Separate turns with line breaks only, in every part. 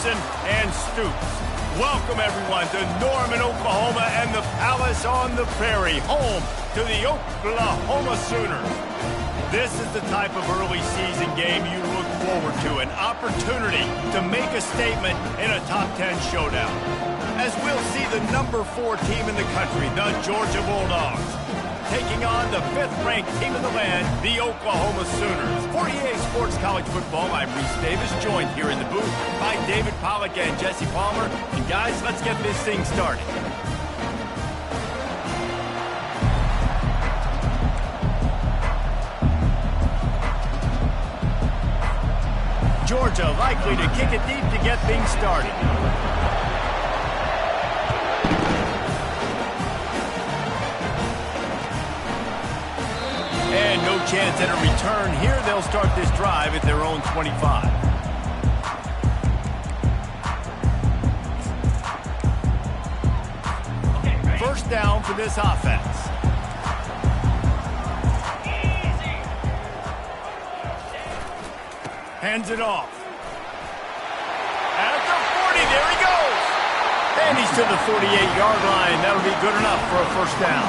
Pearson and Stoops. Welcome, everyone, to Norman, Oklahoma, and the Palace on the Prairie, home to the Oklahoma Sooners. This is the type of early season game you look forward to, an opportunity to make a statement in a top 10 showdown. As we'll see the number 4 team in the country, the Georgia Bulldogs, taking on the 5th-ranked team in the land, the Oklahoma Sooners. For EA Sports College Football, I'm Reese Davis, joined here in the booth by David Pollack and Jesse Palmer. And guys, let's get this thing started. Georgia likely to kick it deep to get things started. And no chance at a return here. They'll start this drive at their own 25. First down for this offense. Hands it off. At the 40, there he goes. And he's to the 48-yard line. That'll be good enough for a first down.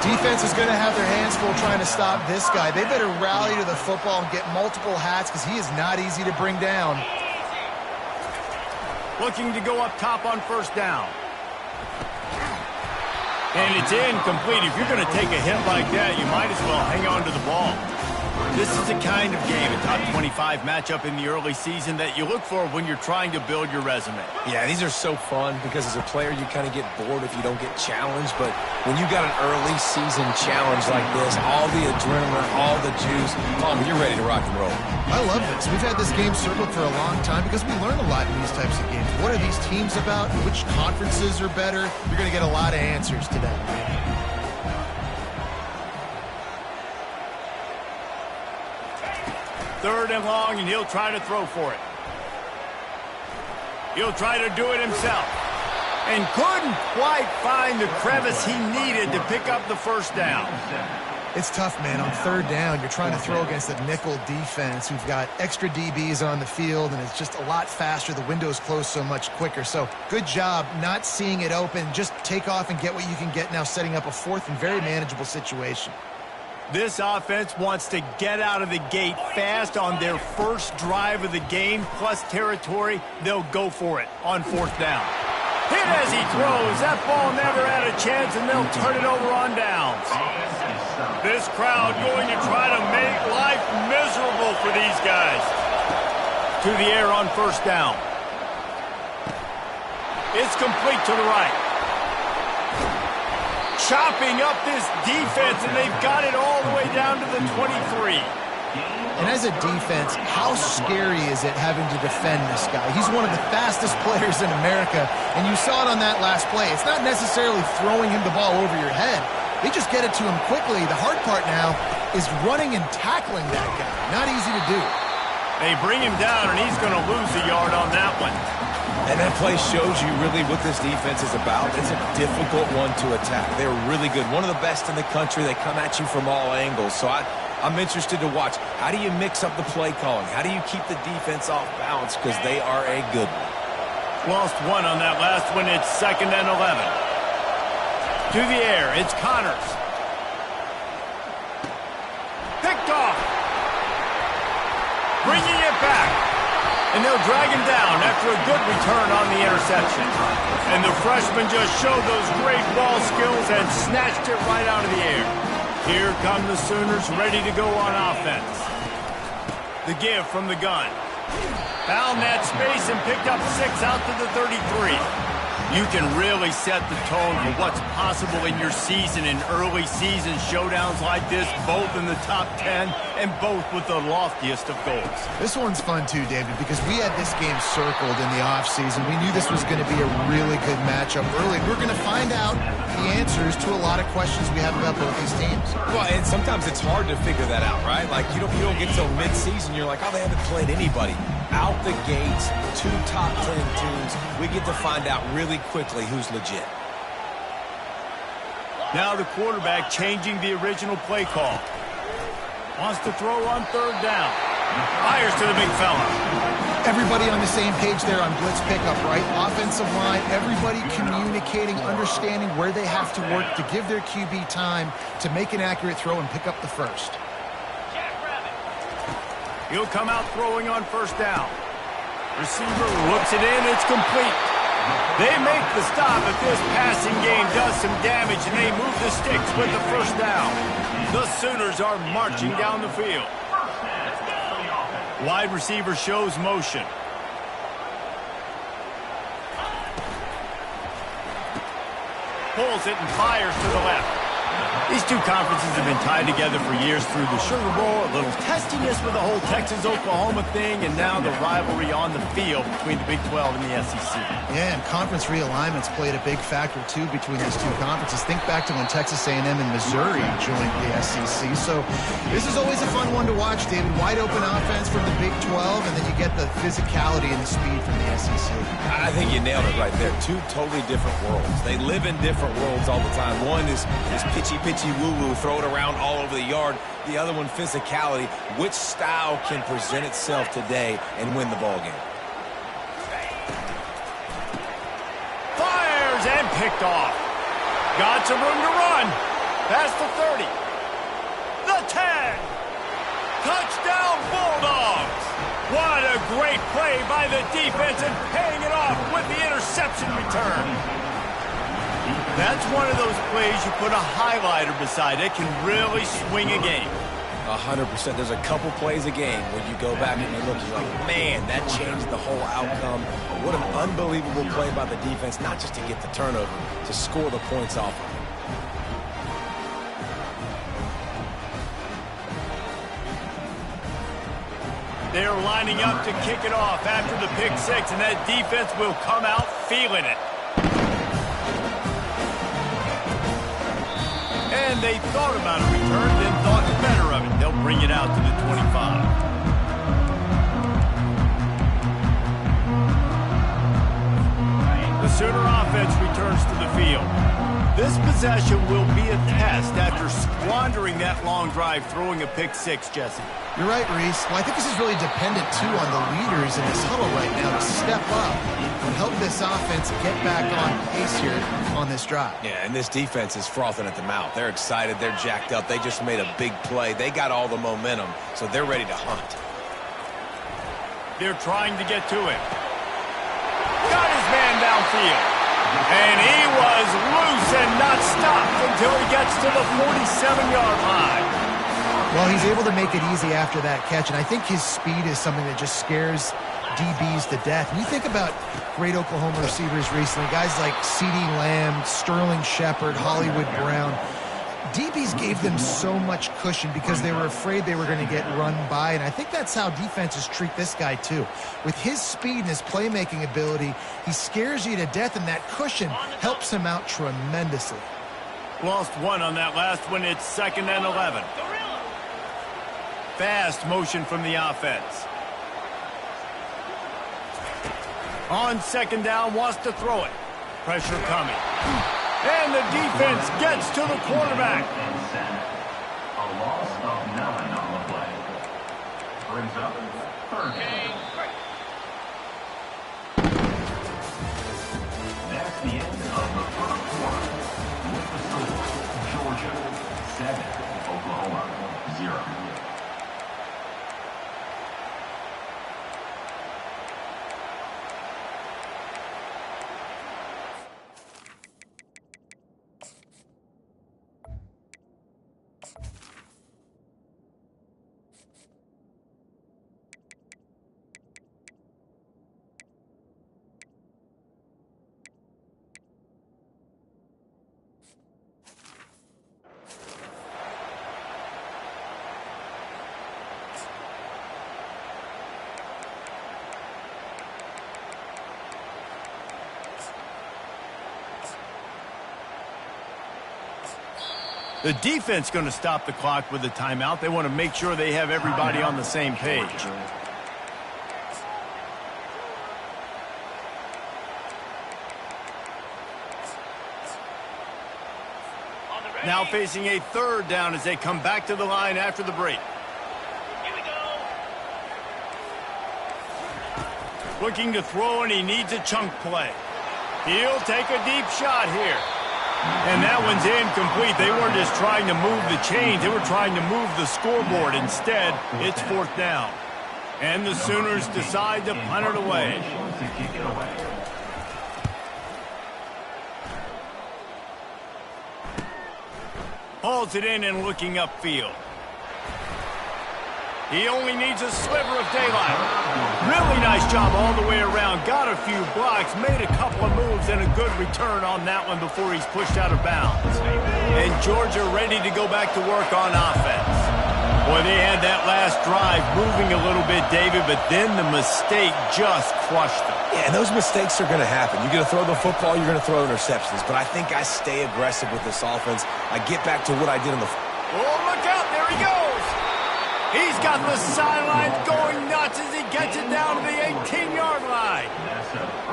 Defense is going to have their hands full trying to stop this guy. They better rally to the football and get multiple hats because he is not easy to bring down.
Looking to go up top on first down. And it's incomplete. If you're going to take a hit like that, you might as well hang on to the ball. This is the kind of game, a top 25 matchup in the early season, that you look for when you're trying to build your resume.
Yeah, these are so fun because as a player, you kind of get bored if you don't get challenged. But when you got an early season challenge like this, all the adrenaline, all the juice, you're ready to rock and roll.
I love this. We've had this game circled for a long time because we learn a lot in these types of games. What are these teams about? Which conferences are better? You're going to get a lot of answers today.
Third and long, and he'll try to throw for it. He'll try to do it himself. And couldn't quite find the crevice he needed to pick up the first down.
It's tough, man. On third down, you're trying to throw against a nickel defense who've got extra DBs on the field, and it's just a lot faster. The window's closed so much quicker. So good job not seeing it open. Just take off and get what you can get now, setting up a fourth and very manageable situation.
This offense wants to get out of the gate fast on their first drive of the game, plus territory. They'll go for it on fourth down. Hit as he throws. That ball never had a chance, and they'll turn it over on downs. This crowd going to try to make life miserable for these guys. To the air on first down. It's complete to the right. Chopping up this defense, and they've got it all the way down to the 23.
And as a defense, how scary is it having to defend this guy? He's one of the fastest players in America, and you saw it on that last play. It's not necessarily throwing him the ball over your head. They just get it to him quickly. The hard part now is running and tackling that guy. Not easy to do.
They bring him down, and he's going to lose a yard on that one.
And that play shows you really what this defense is about. It's a difficult one to attack. They're really good. One of the best in the country. They come at you from all angles. So I'm interested to watch. How do you mix up the play calling? How do you keep the defense off balance? Because they are a good one.
Lost one on that last one. It's 2nd and 11. To the air, it's Connors. Picked off. Bringing it back. And they'll drag him down after a good return on the interception. And the freshman just showed those great ball skills and snatched it right out of the air. Here come the Sooners ready to go on offense. The give from the gun. Found that space and picked up 6 out to the 33. You can really set the tone for what's possible in your season in early season showdowns like this, both in the top 10 and both with the loftiest of goals.
This one's fun too, David, because we had this game circled in the offseason. We knew this was going to be a really good matchup early. We're going to find out the answers to a lot of questions we have about both these teams.
Well, and sometimes it's hard to figure that out, right? Like, you don't get till mid-season, you're like, oh, they haven't played anybody. Out the gates, 2 top 10 teams. We get to find out really quickly who's legit.
Now the quarterback changing the original play call. Wants to throw on third down. Fires to the big fella.
Everybody on the same page there on blitz pickup, right? Offensive line, everybody communicating, understanding where they have to work to give their QB time to make an accurate throw and pick up the first.
He'll come out throwing on first down. Receiver looks it in, it's complete. They make the stop if this passing game does some damage, and they move the sticks with the first down. The Sooners are marching down the field. Wide receiver shows motion. Pulls it and fires to the left. These two conferences have been tied together for years through the Sugar Bowl, a little testiness with the whole Texas-Oklahoma thing, and now the rivalry on the field between the Big 12 and the SEC.
Yeah, and conference realignments played a big factor, too, between these two conferences. Think back to when Texas A&M and Missouri joined the SEC. So this is always a fun one to watch, David. Wide open offense from the Big 12, and then you get the physicality and the speed from the SEC.
I think you nailed it right there. Two totally different worlds. They live in different worlds all the time. One is pitchy woo-woo, throw it around all over the yard. The other one, physicality. Which style can present itself today and win the ball game?
Fires and picked off. Got some room to run. Past the 30. The 10. Touchdown Bulldogs. What a great play by the defense and paying it off with the interception return. That's one of those plays you put a highlighter beside. It can really swing a game.
100%. There's a couple plays a game when you go back and you look, you're like, man, that changed the whole outcome. What an unbelievable play by the defense, not just to get the turnover, to score the points off of it.
They're lining up to kick it off after the pick six, and that defense will come out feeling it. And they thought about a return, then thought better of it. They'll bring it out to the 25. The Sooner offense returns to the field. This possession will be a test after squandering that long drive, throwing a pick six, Jesse.
You're right, Reese. Well, I think this is really dependent, too, on the leaders in this huddle right now to step up and help this offense get back on pace here on this drive.
Yeah, and this defense is frothing at the mouth. They're excited. They're jacked up. They just made a big play. They got all the momentum, so they're ready to hunt.
They're trying to get to him. Got his man downfield. And he was loose and not stopped until he gets to the 47-yard line.
Well, he's able to make it easy after that catch, and I think his speed is something that just scares DBs to death. And you think about great Oklahoma receivers recently, guys like CeeDee Lamb, Sterling Shepard, Hollywood Brown. DBs gave them so much cushion because they were afraid they were going to get run by, and I think that's how defenses treat this guy too. With his speed and his playmaking ability, he scares you to death, and that cushion helps him out tremendously.
Lost one on that last one. It's 2nd and 11. Fast motion from the offense. On 2nd down, wants to throw it. Pressure coming. And the defense gets to the quarterback.
A loss of 9 on the play. Brings up 3rd down. That's the end of the first quarter. With the score, Georgia 7, Oklahoma 0.
The defense going to stop the clock with a timeout. They want to make sure they have everybody on the same page. Now facing a 3rd down as they come back to the line after the break. Looking to throw, and he needs a chunk play. He'll take a deep shot here. And that one's incomplete. They weren't just trying to move the chains. They were trying to move the scoreboard. Instead, it's 4th down. And the Sooners decide to punt it away. Hauls it in and looking upfield. He only needs a sliver of daylight. Really nice job all the way around. Got a few blocks, made a couple of moves, and a good return on that one before he's pushed out of bounds. And Georgia ready to go back to work on offense. Boy, they had that last drive moving a little bit, David, but then the mistake just crushed them.
Yeah, and those mistakes are going to happen. You're going to throw the football, you're going to throw interceptions. But I think I stay aggressive with this offense. I get back to what I did on the...
Oh, look out. There he goes. He's got the sidelines going nuts as he gets it down to the 18-yard line.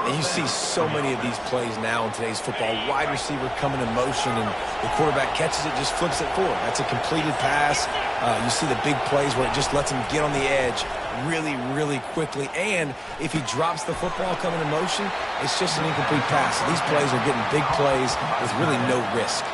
And you see so many of these plays now in today's football. Wide receiver coming in motion, and the quarterback catches it, just flips it forward. That's a completed pass. You see the big plays where it just lets him get on the edge really, really quickly. And if he drops the football coming in motion, it's just an incomplete pass. So these plays are getting big plays with really no risk.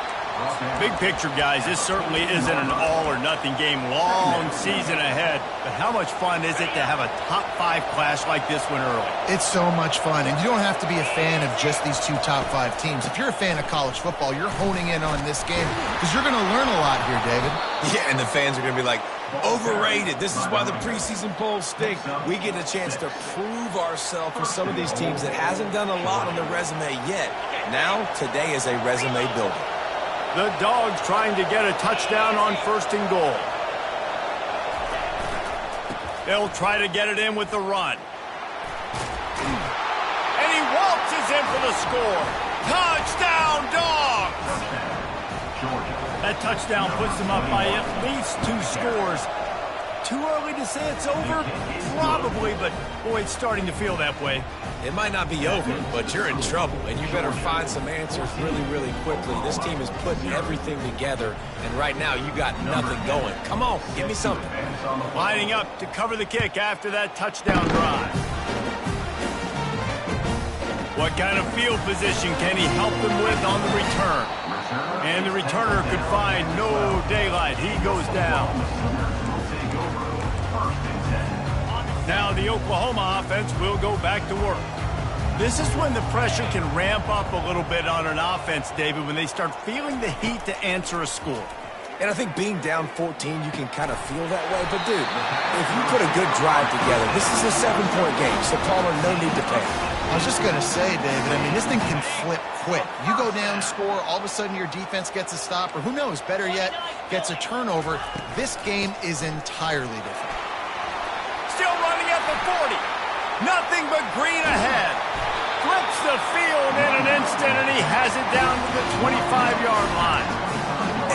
Big picture, guys, this certainly isn't an all-or-nothing game. Long season ahead. But how much fun is it to have a top-5 clash like this one early?
It's so much fun, and you don't have to be a fan of just these 2 top-5 teams. If you're a fan of college football, you're honing in on this game because you're going to learn a lot here, David.
Yeah, and the fans are going to be like, overrated. This is why the preseason polls stink. We get a chance to prove ourselves with some of these teams that hasn't done a lot on the resume yet. Now, today is a resume builder.
The Dogs trying to get a touchdown on 1st and goal. They'll try to get it in with the run. And he waltzes in for the score. Touchdown, Dogs! That touchdown puts them up by at least 2 scores. Too early to say it's over? Probably, but boy, it's starting to feel that way.
It might not be over, but you're in trouble, and you better find some answers really, really quickly. This team is putting everything together, and right now you got nothing going. Come on, give me something.
Lining up to cover the kick after that touchdown drive. What kind of field position can he help them with on the return? And the returner could find no daylight. He goes down. Now the Oklahoma offense will go back to work. This is when the pressure can ramp up a little bit on an offense, David, when they start feeling the heat to answer a score.
And I think being down 14, you can kind of feel that way. But, dude, if you put a good drive together, this is a 7-point game, so Palmer, no need to panic.
I was just going to say, David, I mean, this thing can flip quick. You go down, score, all of a sudden your defense gets a stop, or who knows, better yet, gets a turnover. This game is entirely different.
Still running at the 40. Nothing but green ahead. Flips the field in an instant, and he has it down to the 25-yard line.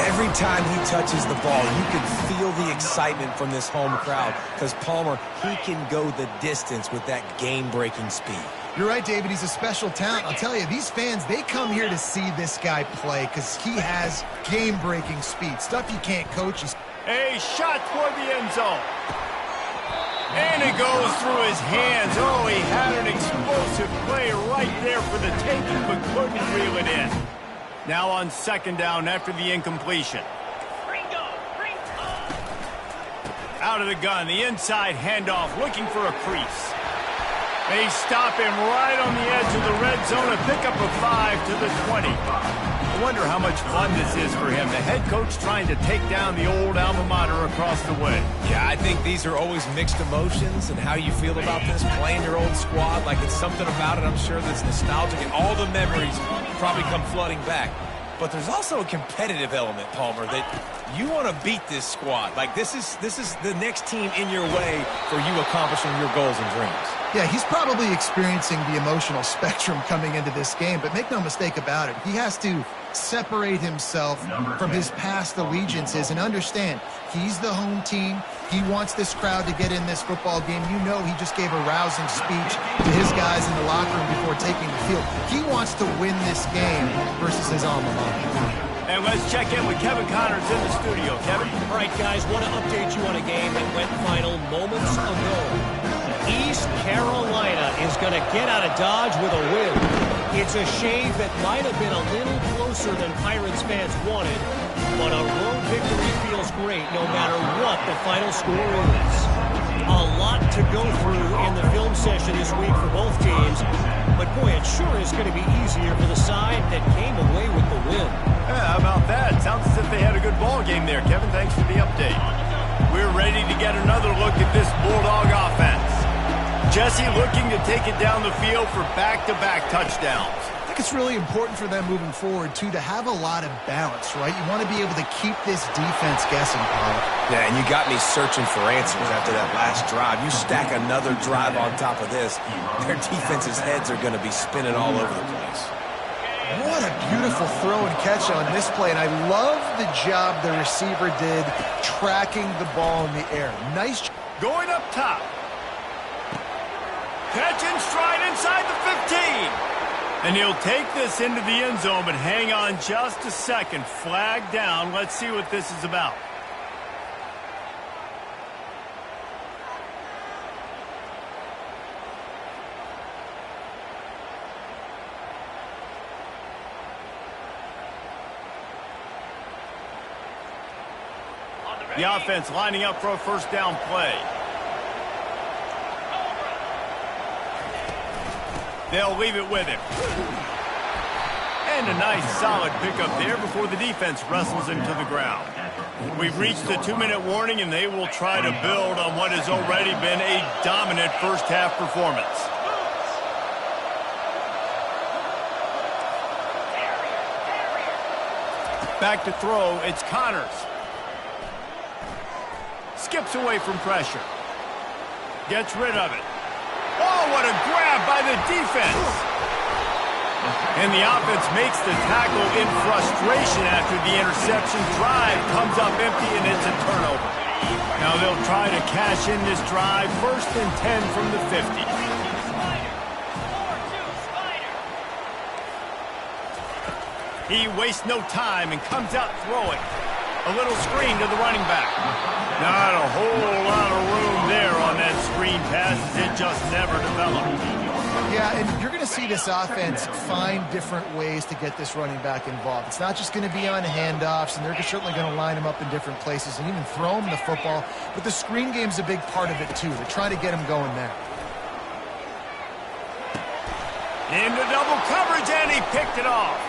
Every time he touches the ball, you can feel the excitement from this home crowd because Palmer, he can go the distance with that game-breaking speed.
You're right, David. He's a special talent. I'll tell you, these fans, they come here to see this guy play because he has game-breaking speed. Stuff you can't coach.
A shot toward the end zone. And it goes through his hands. Oh, he had an explosive play right there for the taking, but couldn't reel it in. Now on 2nd down after the incompletion. Out of the gun, the inside handoff, looking for a crease. They stop him right on the edge of the red zone, a pickup of 5 to the 20. I wonder how much fun this is for him. The head coach trying to take down the old alma mater across the way.
Yeah, I think these are always mixed emotions and how you feel about this, playing your old squad. Like it's something about it, I'm sure, that's nostalgic, and all the memories probably come flooding back. But there's also a competitive element, Palmer, that you want to beat this squad. Like this is the next team in your way for you accomplishing your goals and dreams.
Yeah, he's probably experiencing the emotional spectrum coming into this game, but make no mistake about it. He has to separate himself from his past allegiances and understand he's the home team. He wants this crowd to get in this football game. You know he just gave a rousing speech to his guys in the locker room before taking the field. He wants to win this game versus his alma mater.
And let's check in with Kevin Connors in the studio. Kevin?
All right, guys, want to update you on a game that went final moments ago. East Carolina is going to get out of Dodge with a win. It's a shave that might have been a little closer than Pirates fans wanted, but a road victory feels great no matter what the final score is. A lot to go through in the film session this week for both teams, but boy, it sure is going to be easier for the side that came away with the win.
Yeah, how about that? Sounds as if they had a good ball game there, Kevin. Thanks for the update. We're ready to get another look at this Bulldog offense. Jesse looking to take it down the field for back-to-back touchdowns.
I think it's really important for them moving forward, too, to have a lot of balance, right? You want to be able to keep this defense guessing, Paul.
Yeah, and you got me searching for answers after that last drive. You stack another drive on top of this, their defense's heads are going to be spinning all over the place.
What a beautiful throw and catch on this play, and I love the job the receiver did tracking the ball in the air. Nice.
Going up top. Catch and stride inside the 15. And he'll take this into the end zone, but hang on just a second. Flag down. Let's see what this is about. The offense lining up for a first down play. They'll leave it with him. And a nice solid pickup there before the defense wrestles him to the ground. We've reached the 2-minute warning, and they will try to build on what has already been a dominant first-half performance. Back to throw, it's Connors. Skips away from pressure. Gets rid of it. Oh, what a grab by the defense. And the offense makes the tackle in frustration after the interception. Drive comes up empty, and it's a turnover. Now they'll try to cash in this drive. 1st and 10 from the 50. He wastes no time and comes out throwing. A little screen to the running back. Not a whole lot of room there on that screen pass, as it just never developed.
Yeah, and you're going to see this offense find different ways to get this running back involved. It's not just going to be on handoffs, and they're certainly going to line him up in different places and even throw him the football. But the screen game's a big part of it, too. They're trying to get him going there.
Into double coverage, and he picked it off.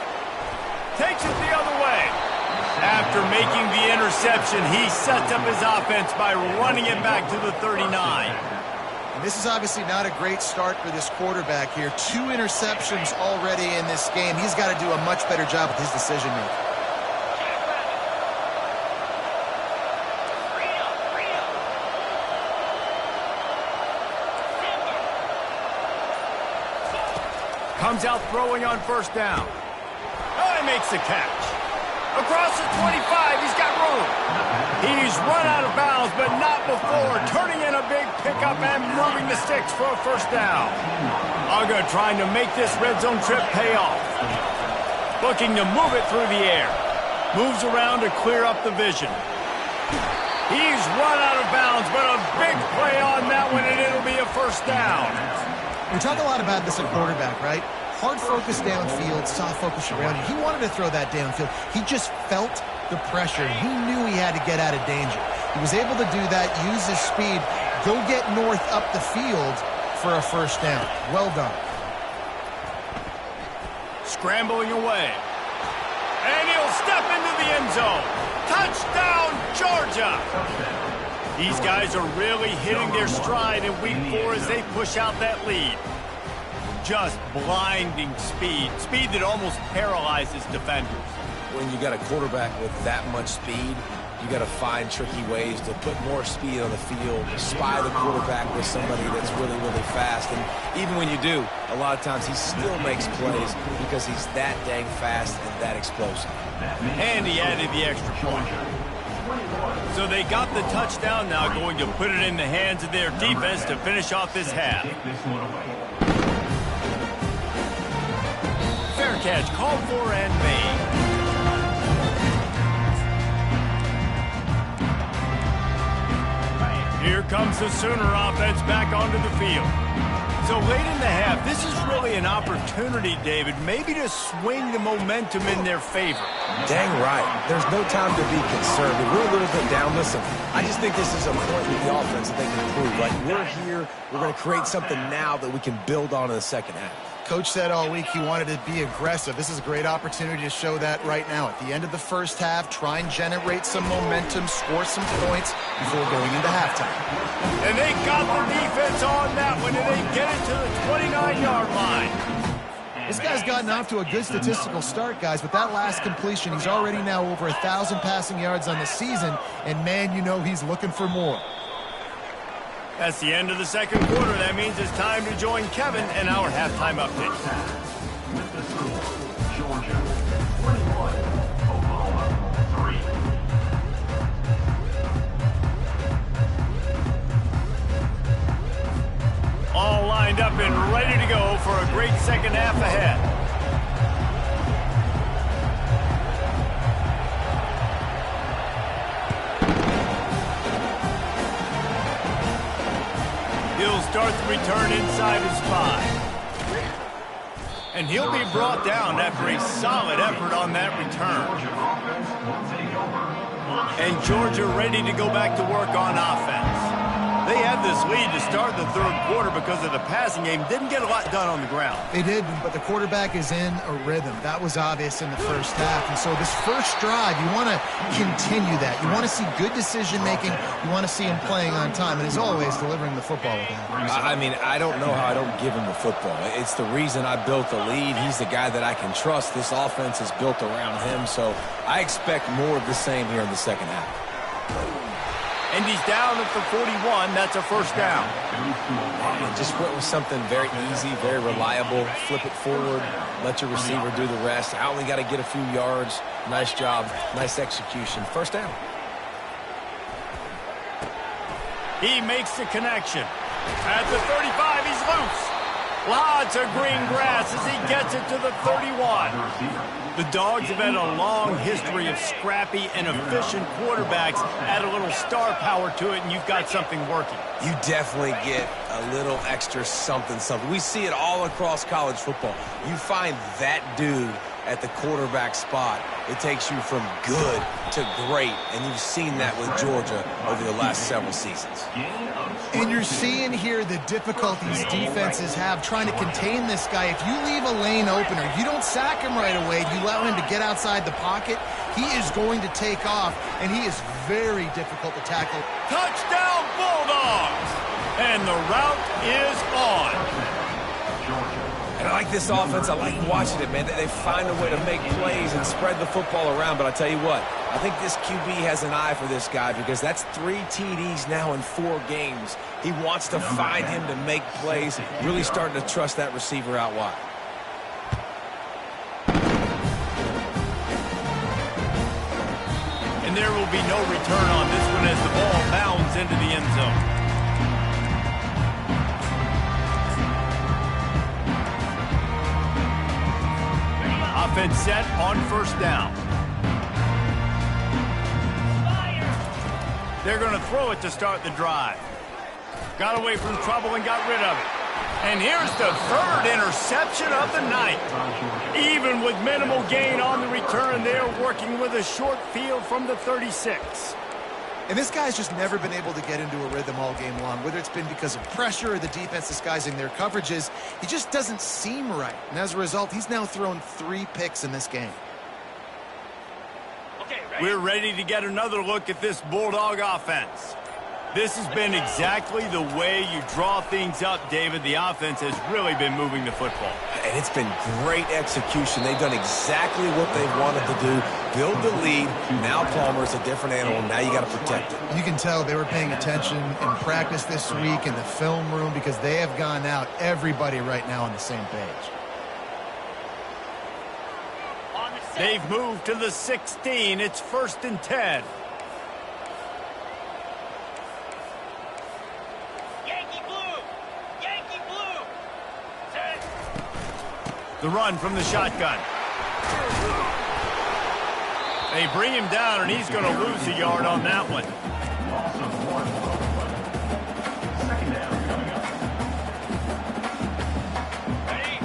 Takes it the other way. After making the interception, he sets up his offense by running it back to the 39.
And this is obviously not a great start for this quarterback here. 2 interceptions already in this game. He's got to do a much better job with his decision-making.
Comes out throwing on first down. Oh, he makes the catch. Across the 25, he's got room. He's run out of bounds, but not before turning in a big pickup and moving the sticks for a first down. Uga trying to make this red zone trip pay off. Looking to move it through the air. Moves around to clear up the vision. He's run out of bounds, but a big play on that one, and it'll be a first down.
We talk a lot about this at quarterback, right? Hard focus downfield, soft focus around you. He wanted to throw that downfield. He just felt the pressure. He knew he had to get out of danger. He was able to do that, use his speed, go get north up the field for a first down. Well done.
Scrambling away. And he'll step into the end zone. Touchdown, Georgia! These guys are really hitting their stride in week 4 as they push out that lead. Just blinding speed. Speed that almost paralyzes defenders.
When you got a quarterback with that much speed, you got to find tricky ways to put more speed on the field, spy the quarterback with somebody that's really, really fast. And even when you do, a lot of times he still makes plays because he's that dang fast and that explosive.
And he added the extra point. So they got the touchdown, now going to put it in the hands of their defense to finish off this half. Fair catch, called for and made. Here comes the Sooner offense back onto the field. So late in the half, this is really an opportunity, David, maybe to swing the momentum in their favor.
Dang right. There's no time to be concerned. We're a little bit down. Listen, I just think this is a point with the offense that they can improve. Like, we're here, we're going to create something now that we can build on in the second half.
Coach said all week he wanted to be aggressive. This is a great opportunity to show that right now. At the end of the first half, try and generate some momentum, score some points before going into halftime.
And they got the defense on that one, and they get it to the 29-yard line.
This guy's gotten off to a good statistical start, guys. With that last completion, he's already now over 1,000 passing yards on the season, and man, you know he's looking for more.
That's the end of the second quarter. That means it's time to join Kevin and our halftime update.
With the score, Georgia 21, Oklahoma 3.
All lined up and ready to go for a great second half ahead. He'll start the return inside his 5. And he'll be brought down after a solid effort on that return. And Georgia ready to go back to work on offense. They had this lead to start the third quarter because of the passing game. Didn't get a lot done on the ground.
They did, but the quarterback is in a rhythm. That was obvious in the first half. And so this first drive, you want to continue that. You want to see good decision-making. You want to see him playing on time. And as always, delivering the football with that.
I mean, I don't know how I don't give him the football. It's the reason I built the lead. He's the guy that I can trust. This offense is built around him. So I expect more of the same here in the second half.
And he's down at the 41. That's a first down.
Just went with something very easy, very reliable. Flip it forward, let your receiver do the rest. I only got to get a few yards. Nice job, nice execution. First down.
He makes the connection. At the 35, he's loose. Lots of green grass as he gets it to the 31. The Dogs have had a long history of scrappy and efficient quarterbacks. Add a little star power to it, and you've got something working.
You definitely get a little extra something. We see it all across college football. You find that dude at the quarterback spot, it takes you from good to great, and you've seen that with Georgia over the last several seasons.
And you're seeing here the difficulties defenses have trying to contain this guy. If you leave a lane open or you don't sack him right away, you allow him to get outside the pocket, he is going to take off, and he is very difficult to tackle.
Touchdown Bulldogs! And the route is on.
And I like this offense. I like watching it, man. They find a way to make plays and spread the football around. But I tell you what, I think this QB has an eye for this guy because that's 3 TDs now in 4 games. He wants to find him to make plays, really starting to trust that receiver out wide.
And there will be no return on this one as the ball bounds into the end zone. Offense set on first down. They're going to throw it to start the drive. Got away from trouble and got rid of it. And here's the third interception of the night. Even with minimal gain on the return, they're working with a short field from the 36.
And this guy's just never been able to get into a rhythm all game long, whether it's been because of pressure or the defense disguising their coverages. He just doesn't seem right. And as a result, he's now thrown 3 picks in this game.
We're ready to get another look at this Bulldog offense. This has been exactly the way you draw things up, David. The offense has really been moving the football.
And it's been great execution. They've done exactly what they wanted to do. Build the lead. Now Palmer's a different animal. Now you got to protect it.
You can tell they were paying attention in practice this week in the film room because they have gone out, everybody right now on the same page.
They've moved to the 16. It's 1st and 10. The run from the shotgun. They bring him down, and he's going to lose a yard on that one.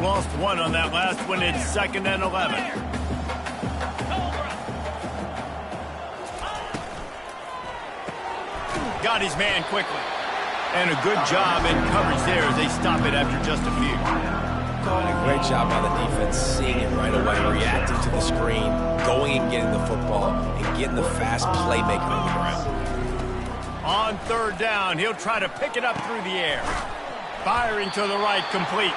Lost one on that last one. It's 2nd and 11. Got his man quickly. And a good job in coverage there as they stop it after just a few.
And a great job by the defense, seeing it right away, reacting to the screen, going and getting the football, and getting the fast playmaker on the ground.
On 3rd down, he'll try to pick it up through the air. Firing to the right, complete.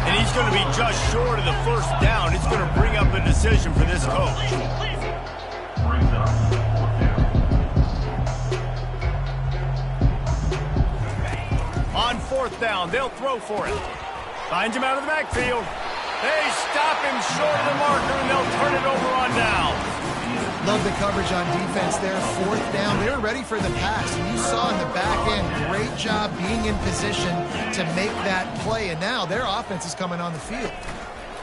And he's going to be just short of the 1st down. It's going to bring up a decision for this coach. On 4th down, they'll throw for it. Finds him out of the backfield. They stop him short of the marker, and they'll turn it over on down.
Love the coverage on defense there. 4th down. They were ready for the pass. And you saw in the back end, great job being in position to make that play. And now their offense is coming on the field.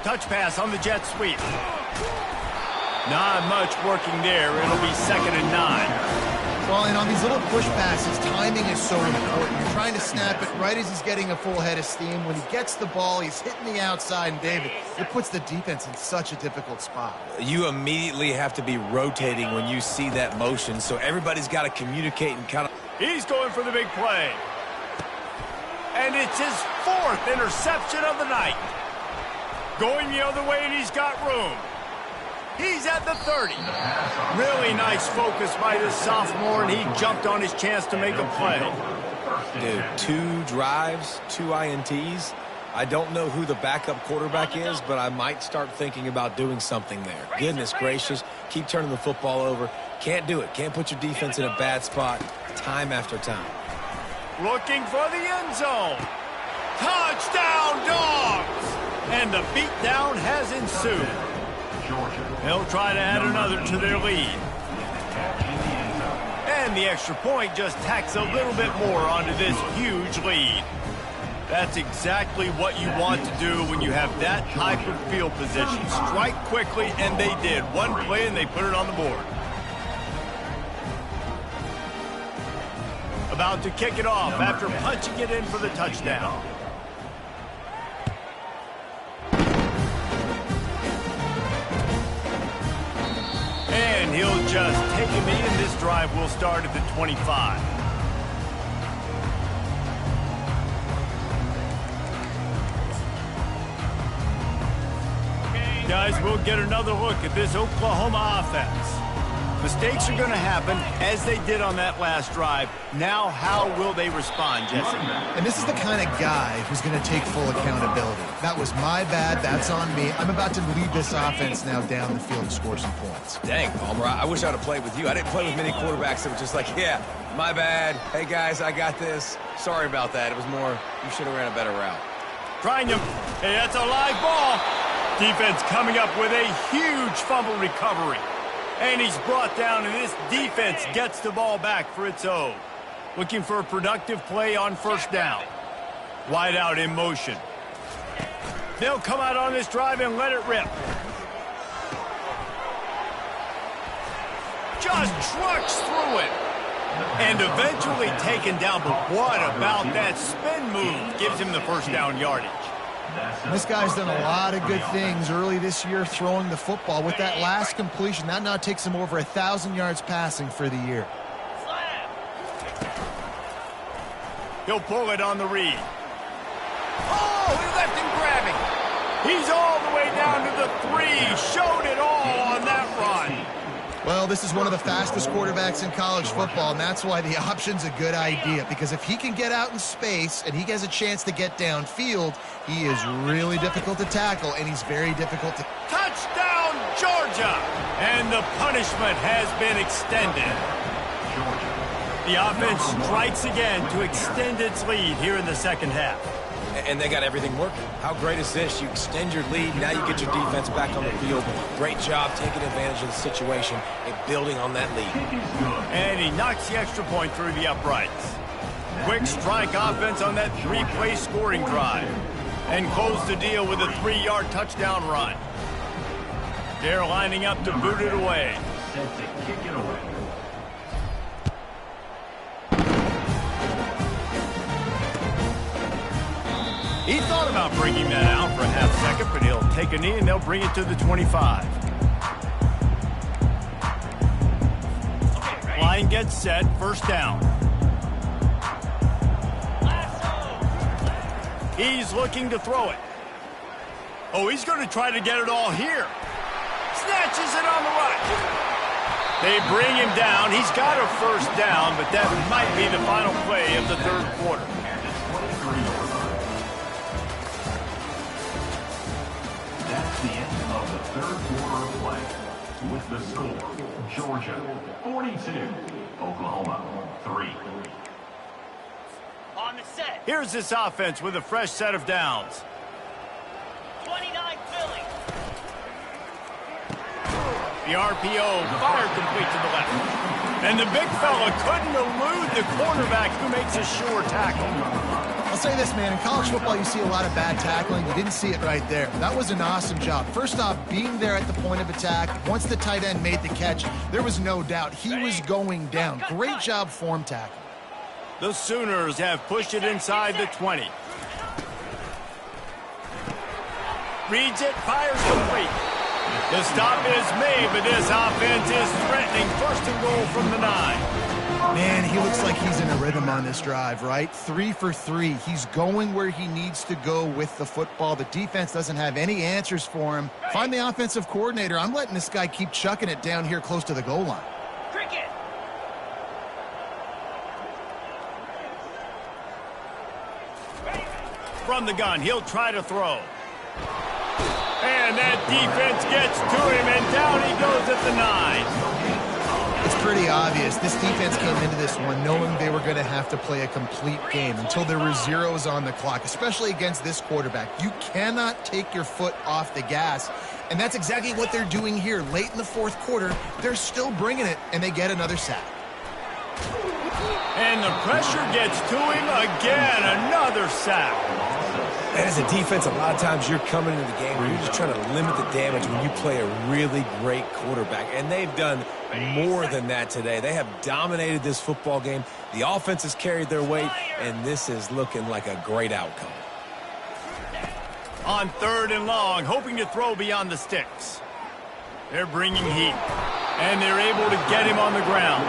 Touch pass on the jet sweep. Not much working there. It'll be 2nd and 9.
Well, and on these little push passes, timing is so important. You're trying to snap it right as he's getting a full head of steam. When he gets the ball, he's hitting the outside. And, David, it puts the defense in such a difficult spot.
You immediately have to be rotating when you see that motion, so everybody's got to communicate and kind of...
He's going for the big play. And it's his 4th interception of the night. Going the other way, and he's got room. He's at the 30. Really nice focus by this sophomore, and he jumped on his chance to make a play.
Dude, 2 drives, 2 INTs. I don't know who the backup quarterback is, but I might start thinking about doing something there. Goodness gracious, keep turning the football over. Can't do it. Can't put your defense in a bad spot time after time.
Looking for the end zone. Touchdown, Dogs! And the beatdown has ensued. They'll try to add another to their lead. And the extra point just tacks a little bit more onto this huge lead. That's exactly what you want to do when you have that type of field position. Strike quickly, and they did. One play, and they put it on the board. About to kick it off after punching it in for the touchdown. And he'll just take him in. This drive will start at the 25. Guys, we'll get another look at this Oklahoma offense. Mistakes are going to happen, as they did on that last drive. Now, how will they respond, Jesse?
And this is the kind of guy who's going to take full accountability. That was my bad. That's on me. I'm about to lead this offense now down the field and score some points.
Dang, Palmer, I wish I would have played with you. I didn't play with many quarterbacks that were just like, yeah, my bad. Hey, guys, I got this. Sorry about that. It was more, you should have ran a better route.
Trying him. Hey, that's a live ball. Defense coming up with a huge fumble recovery. And he's brought down, and this defense gets the ball back for its own. Looking for a productive play on 1st down. Wide out in motion. They'll come out on this drive and let it rip. Just trucks through it. And eventually taken down, but what about that spin move? Gives him the 1st down yardage.
This guy's done a lot of good things early this year throwing the football. With that last completion, that now takes him over 1,000 yards passing for the year.
He'll pull it on the read. Oh, he left him grabbing. He's all the way down to the 3. Showed it all on that run.
Well, this is one of the fastest quarterbacks in college football, and that's why the option's a good idea, because if he can get out in space and he has a chance to get downfield, he is really difficult to tackle, and he's very difficult to...
Touchdown, Georgia! And the punishment has been extended. The offense strikes again to extend its lead here in the 2nd half.
And they got everything working. How great is this? You extend your lead, now you get your defense back on the field. Great job taking advantage of the situation and building on that lead.
And he knocks the extra point through the uprights. Quick strike offense on that 3-play scoring drive. And close the deal with a 3-yard touchdown run. They're lining up to boot it away.
Set to kick it away.
He thought about bringing that out for a half second, but he'll take a knee and they'll bring it to the 25. Line gets set, first down. He's looking to throw it. Oh, he's going to try to get it all here. Snatches it on the right. They bring him down. He's got a first down, but that might be the final play of the third quarter.
That's the end of the third quarter of play. With the score, Georgia 42, Oklahoma 3.
On the set.
Here's this offense with a fresh set of downs.
29 Philly.
The RPO fired complete to the left. And the big fella couldn't elude the quarterback who makes a sure tackle.
I'll say this, man. In college football, you see a lot of bad tackling. You didn't see it right there. That was an awesome job. First off, being there at the point of attack. Once the tight end made the catch, there was no doubt he was going down. Great job form tackle.
The Sooners have pushed it inside the 20. Reads it, fires complete. The stop is made, but this offense is threatening. First and goal from the 9.
Man, he looks like he's in a rhythm on this drive, right? 3 for 3. He's going where he needs to go with the football. The defense doesn't have any answers for him. Find the offensive coordinator. I'm letting this guy keep chucking it down here close to the goal line.
Cricket.
From the gun, he'll try to throw. And that defense gets to him, and down he goes at the 9.
It's pretty obvious. This defense came into this one knowing they were going to have to play a complete game until there were zeros on the clock, especially against this quarterback. You cannot take your foot off the gas, and that's exactly what they're doing here. Late in the fourth quarter, they're still bringing it, and they get another sack.
And the pressure gets to him again, another sack.
And as a defense, a lot of times you're coming into the game where you're just trying to limit the damage when you play a really great quarterback. And they've done more than that today. They have dominated this football game. The offense has carried their weight, and this is looking like a great outcome.
On third and long, hoping to throw beyond the sticks. They're bringing heat, and they're able to get him on the ground.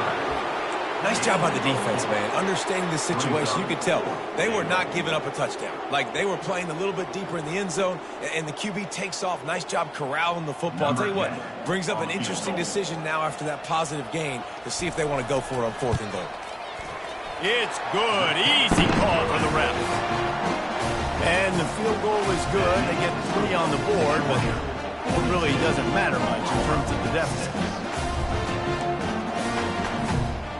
Nice job by the defense, man. Understanding the situation, you could tell they were not giving up a touchdown. Like, they were playing a little bit deeper in the end zone, and the QB takes off. Nice job corralling the football. I'll tell you what, brings up an interesting decision now after that positive gain to see if they want to go for it on fourth and goal.
It's good. Easy call for the refs. And the field goal is good. They get 3 on the board, but it really doesn't matter much in terms of the deficit.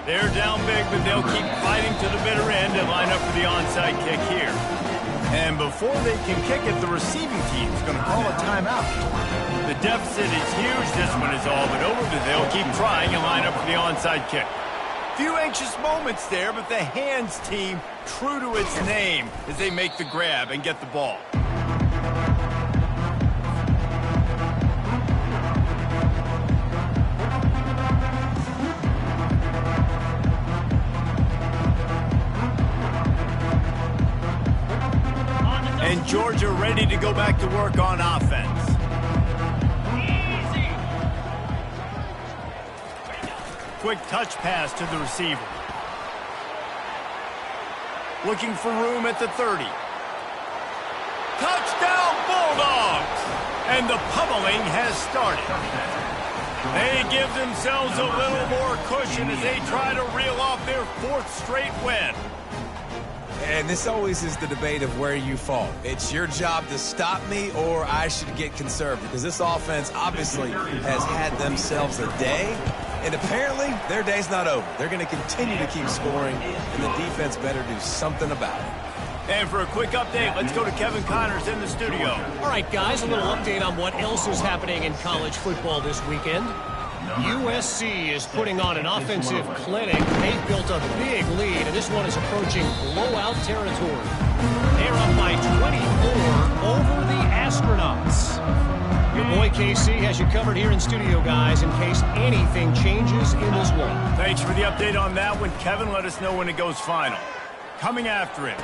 They're down big, but they'll keep fighting to the bitter end and line up for the onside kick here. And before they can kick it, the receiving team's going to call a timeout. The deficit is huge. This one is all but over, but they'll keep trying and line up for the onside kick. Few anxious moments there, but the hands team true to its name as they make the grab and get the ball. And Georgia ready to go back to work on offense.
Easy.
Quick touch pass to the receiver. Looking for room at the 30. Touchdown Bulldogs! And the pummeling has started. They give themselves a little more cushion as they try to reel off their 4th straight win.
And this always is the debate of where you fall. It's your job to stop me, or I should get conservative, because this offense obviously has had themselves a day, and apparently their day's not over. They're going to continue to keep scoring, and the defense better do something about it.
And for a quick update, let's go to Kevin Connors in the studio.
All right, guys, a little update on what else is happening in college football this weekend. USC is putting on an offensive clinic. They've built a big lead, and this one is approaching blowout territory. They're up by 24 over the Astronauts. Your boy KC has you covered here in studio, guys, in case anything changes in this one.
Thanks for the update on that one. Kevin, let us know when it goes final. Coming after him.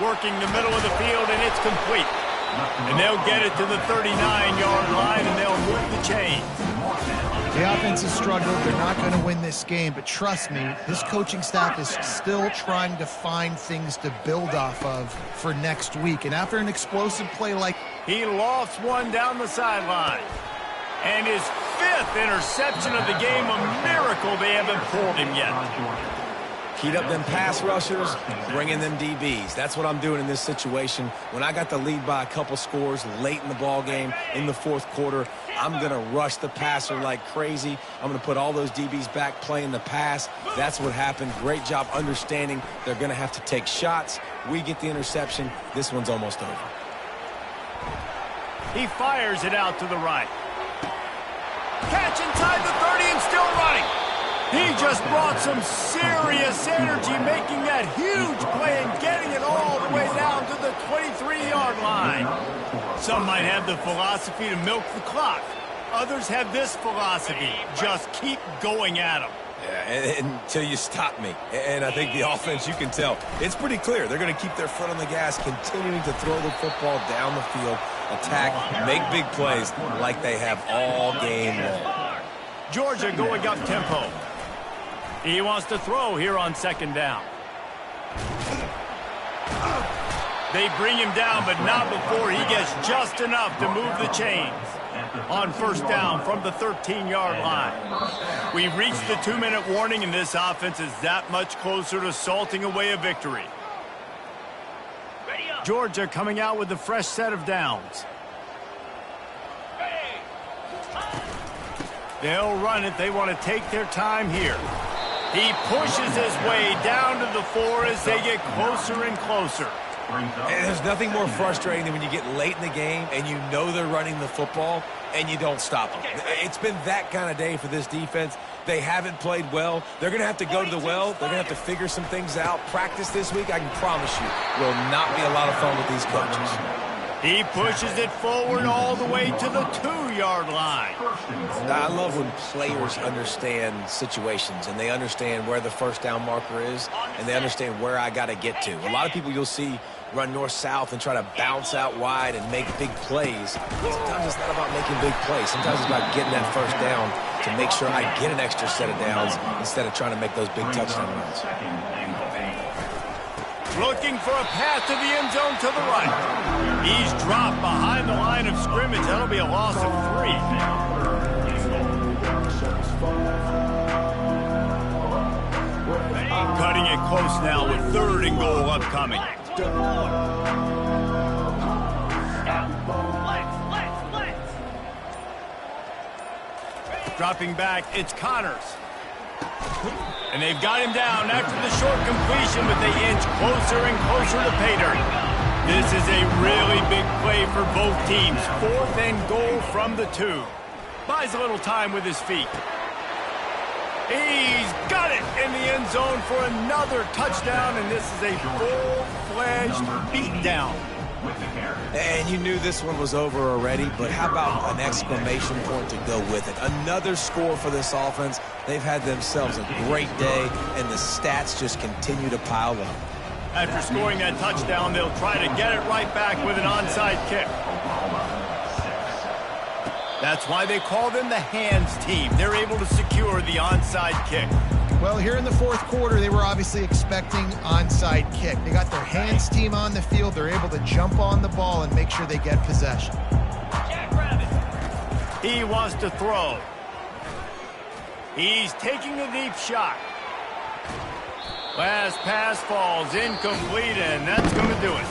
working the middle of the field, and it's complete. And they'll get it to the 39-yard line, and they'll move the chains.
The offense has struggled. They're not going to win this game, but trust me, this coaching staff is still trying to find things to build off of for next week. And after an explosive play like...
He lofts one down the sideline. And his 5th interception of the game, a miracle they haven't pulled him yet.
Heat up them pass rushers, bring in them DBs. That's what I'm doing in this situation. When I got the lead by a couple scores late in the ball game, in the 4th quarter, I'm going to rush the passer like crazy. I'm going to put all those DBs back playing the pass. That's what happened. Great job understanding they're going to have to take shots. We get the interception. This one's almost over.
He fires it out to the right. Catch inside the 30 and still running. He just brought some serious energy, making that huge play and getting it all the way down to the 23-yard line. Some might have the philosophy to milk the clock. Others have this philosophy, just keep going at them.
Yeah, until you stop me. And I think the offense, you can tell, it's pretty clear. They're going to keep their foot on the gas, continuing to throw the football down the field, attack, make big plays like they have all game long.
Georgia going up tempo. He wants to throw here on 2nd down. They bring him down, but not before he gets just enough to move the chains. On 1st down from the 13-yard line. We've reached the 2-minute warning, and this offense is that much closer to salting away a victory. Georgia coming out with a fresh set of downs. They'll run it. They want to take their time here. He pushes his way down to the 4 as they get closer and closer.
And there's nothing more frustrating than when you get late in the game and you know they're running the football and you don't stop them. It's been that kind of day for this defense. They haven't played well. They're going to have to go to the well. They're going to have to figure some things out. Practice this week, I can promise you, will not be a lot of fun with these coaches.
He pushes it forward all the way to the 2-yard line.
I love when players understand situations and they understand where the 1st down marker is and they understand where I got to get to. A lot of people you'll see run north-south and try to bounce out wide and make big plays. Sometimes it's not about making big plays. Sometimes it's about getting that 1st down to make sure I get an extra set of downs instead of trying to make those big touchdown runs.
Looking for a path to the end zone to the right. He's dropped behind the line of scrimmage. That'll be a loss of 3. Cutting it close now with 3rd and goal upcoming. Dropping back, it's Connors. And they've got him down after the short completion, but they inch closer and closer to pay dirt. This is a really big play for both teams. 4th and goal from the 2. Buys a little time with his feet. He's got it in the end zone for another touchdown, and this is a full-fledged beatdown.
And you knew this one was over already, but how about an exclamation point to go with it? Another score for this offense. They've had themselves a great day, and the stats just continue to pile up.
After scoring that touchdown, they'll try to get it right back with an onside kick. That's why they call them the hands team. They're able to secure the onside kick.
Well, here in the 4th quarter, they were obviously expecting onside kick. They got their hands team on the field. They're able to jump on the ball and make sure they get possession.
He wants to throw. He's taking a deep shot. Last pass falls incomplete, and that's going to do it.